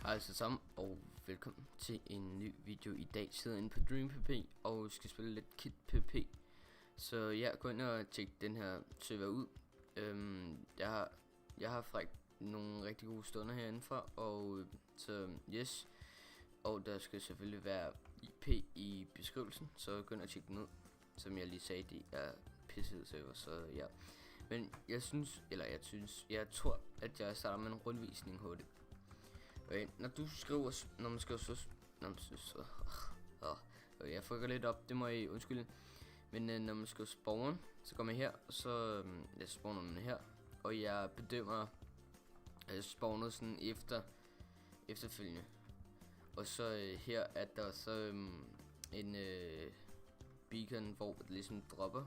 Altså sammen, og velkommen til en ny video. I dag sidder jeg inde på DreamPP og skal spille lidt Kit PP. Så ja, gå ind og tjek den her server ud. Jeg har haft nogle rigtig gode stunder herindefra, og så yes. Og der skal selvfølgelig være IP i beskrivelsen, så gå ind og tjek den ud. Som jeg lige sagde, det er pissede server, så ja. Men jeg tror, at jeg starter med en rundvisning hurtigt. Okay, når man skriver jeg frygger lidt op, det må I undskylde. Men når man skriver spawn, så går man her, og så spawner man her. Og jeg bedømmer spawnet sådan efterfølgende. Og så her er der så en beacon, hvor det ligesom dropper,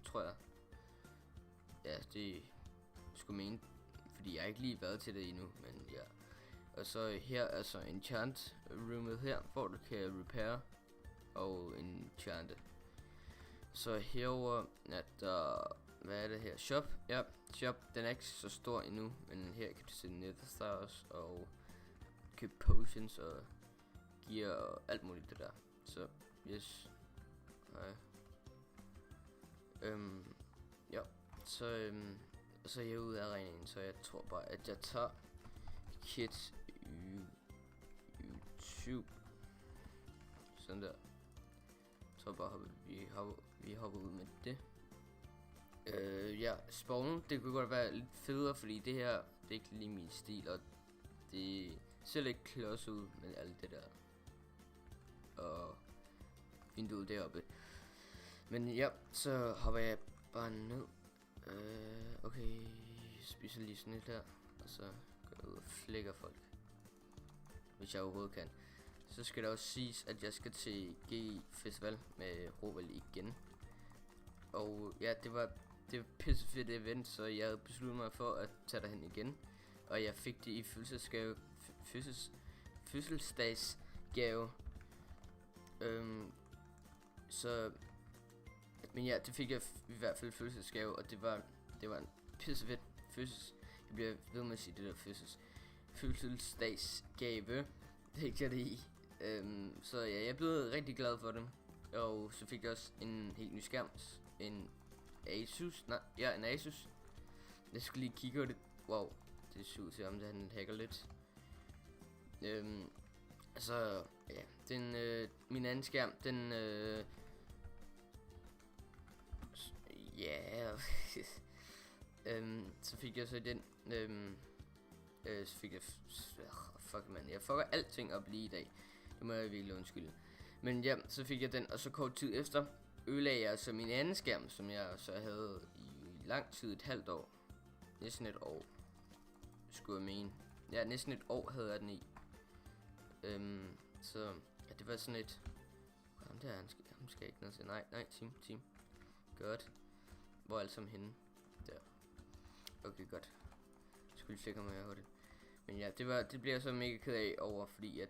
tror jeg. Ja, det skulle mene, fordi jeg har ikke lige været til det endnu, men ja. Og så her er så enchant roomet her, hvor du kan repair og enchante. Så herover er der, hvad er det her? Shop. Ja, shop. Den er ikke så stor endnu, men her kan du se nether stars og købe potions og gear og alt muligt det der. Så yes. Nej. Ja. Så jeg er ude af arenaen, så jeg tror bare at jeg tager Kit YouTube. Sådan der. Så bare vi hopper ud med det. Ja, spawnen, det kunne godt være lidt federe, fordi det her, det er ikke lige min stil, og det ser lidt klods ud med alt det der. Og vinduet deroppe. Men ja, så hopper jeg bare ned. Okay, spiser lige sådan lidt her, og så går jeg ud og flækker folk, hvis jeg overhovedet kan. Så skal der også siges, at jeg skal til G Festival med Roval igen. Og ja, det var pisse fedt event, så jeg havde besluttet mig for at tage derhen igen. Og jeg fik det i fødselsdagsgave. Men ja, det fik jeg i hvert fald fødselsdagsgave, og det var en pisse fedt jeg bliver ved med at sige det der fødselsdagsgave. Det er ikke det i. Så ja, jeg er blevet rigtig glad for det. Og så fik jeg også en helt ny skærm. En Asus. En Asus. Jeg skulle lige kigge på det. Wow, det ser ud til om det han hacker lidt. Så ja, min anden skærm, den så fik jeg så den så fik jeg fuck man, jeg fucker alting op lige i dag. Det må jeg virkelig undskylde. Men ja, så fik jeg den, og så kort tid efter ødelagde jeg så min anden skærm, som jeg så havde i lang tid, et halvt år. Næsten et år, skulle jeg mene. Ja, næsten et år havde jeg den i. Så ja, det var sådan et. Ham der, han skal ikke noget til. Nej, team. Godt. Hvor er alle sammen henne? Der. Okay, godt. Jeg skulle lige flække mig hurtigt. Men ja, det bliver jeg så mega ked af over, fordi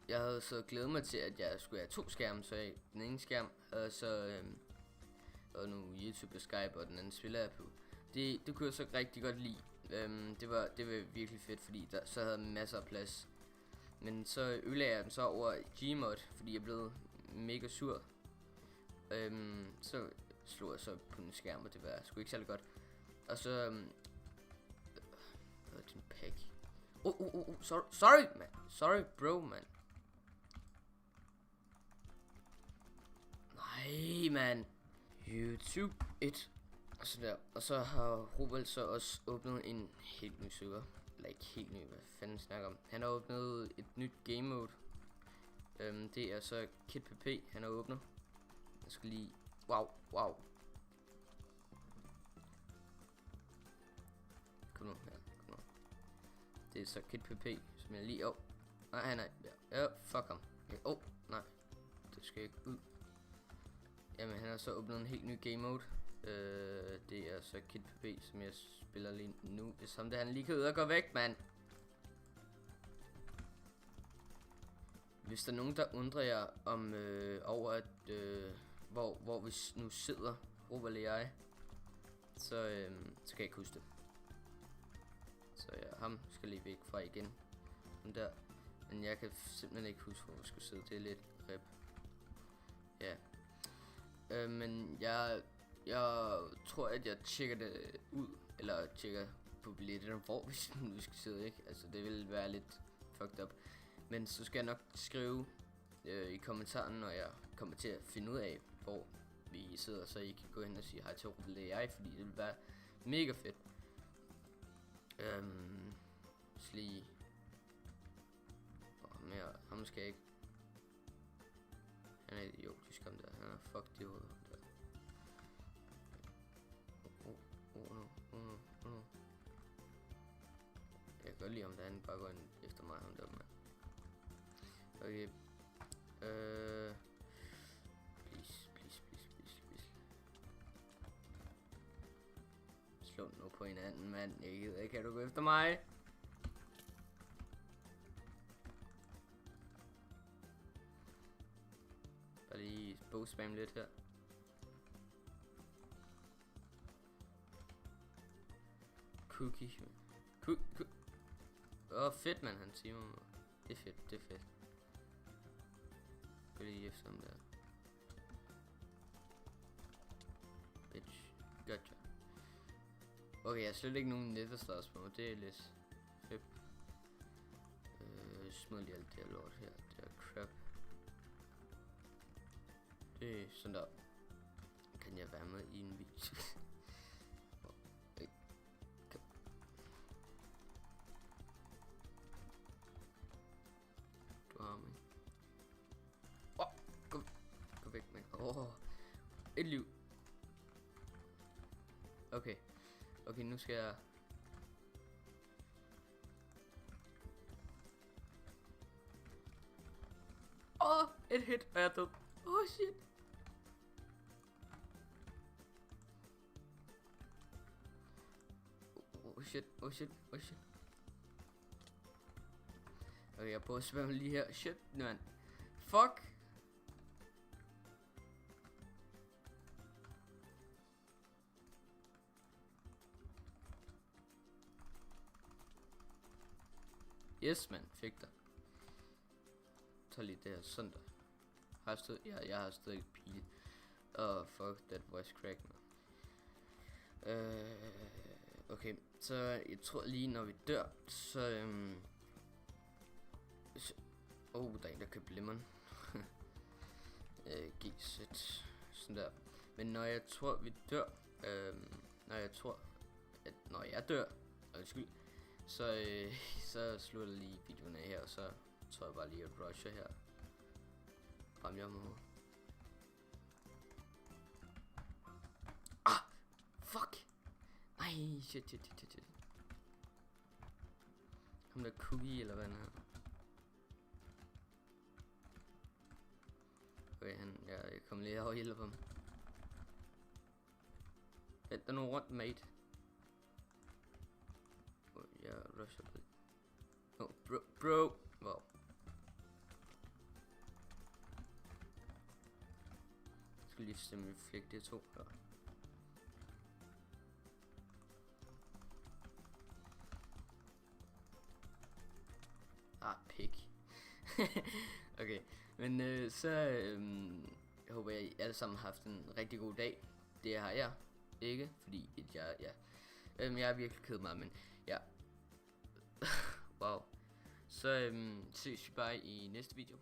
jeg havde så glædet mig til, at jeg skulle have 2 skærme, så den ene skærm havde så og nu YouTube og Skype, og den anden spiller jeg på. Det kunne jeg så rigtig godt lide. Det var virkelig fedt, fordi så havde jeg masser af plads. Men så ødelagde jeg den så over Gmod, fordi jeg blev mega sur. Så slog jeg så på en skærm, og det var sgu ikke særlig godt. Og så hvad er din pack? Sorry man. Sorry bro man. Nej man. YouTube 1. Og så der. Og så har Robert så også åbnet en helt ny server. Eller ikke helt ny, hvad fanden snakker om. Han har åbnet et nyt game mode. Det er så Kit PP, han har åbnet. Jeg skal lige. Wow. Kom nu. Det er så Kit PP, som jeg lige. Nej, han er. Ja, fuck ham. Okay. Nej. Det skal ikke ud. Jamen, han har så åbnet en helt ny game mode. Det er så Kit PP, som jeg spiller lige nu. Det er som det, han lige kan ud og gå væk, mand. Hvis der er nogen, der undrer jer om over at hvor vi nu sidder, Robert og jeg, så kan jeg ikke huske det. Så ja, ham skal lige væk fra igen. Den der. Men jeg kan simpelthen ikke huske, hvor vi skulle sidde. Det er lidt rip. Ja. Men jeg tror, at jeg tjekker det ud. Eller tjekker på billetterne, hvor vi skal sidde, ikke? Altså, det vil være lidt fucked up. Men så skal jeg nok skrive i kommentaren, når jeg kommer til at finde ud af, hvor vi sidder, så I kan gå hen og sige hej til Robert AI, fordi det vil være mega fedt. Så lige mere, ham skal jeg ikke. Han er idiotisk om der, han er fucked i hovedet der. No. Jeg kan godt lide om der, han bare går ind efter mig, ham der, mand. Okay. Please. Slå nu på hinanden, mand. Jeg gider ikke, kan du gå efter mig? Bare lige bogspam lidt her. Cookie. Fedt, mand, han siger mig. Det er fedt. Gå lige efter ham der. Bitch. Gotcha. Okay, jeg har slet ikke nogen netherstars på mig. Det er lidt fedt. Smid lige alt det her lort her. Det er crap. Det er sådan der. Kan jeg være med i en video? Du har mig. Gå væk, mand. Et liv. Okay, nu skal jeg. Et hit, og jeg er død. Shit. Shit. Okay, jeg prøver at svømme lige her. Shit, man. Fuck. Yes, man. Fik dig. Tag lige det her sådan der. Har jeg stået? Ja, jeg har stadig pile. Fuck that voice crack, man. Okay, så jeg tror lige når vi dør, så der er en der køber lemon. G-sæt. Sådan der. Men når jeg tror vi dør, når jeg dør, undskyld, så slutter jeg lige videoen af her, og så tror jeg bare lige at rusher her. Frem jeg må. Fuck! Ej, shit. Ham der cookie, eller hvad han er. Okay, jeg kom lige over og hjælper ham. Vent, der er nogen rundt, mate. Jeg rusher på det. Bro. Wow. Jeg skal lige stemme reflect det to. Ja. Pik. Okay, men jeg håber I alle sammen har haft en rigtig god dag. Det har jeg ikke, fordi jeg er virkelig ked mig, men ja. Wow. Så ses vi bare i næste video.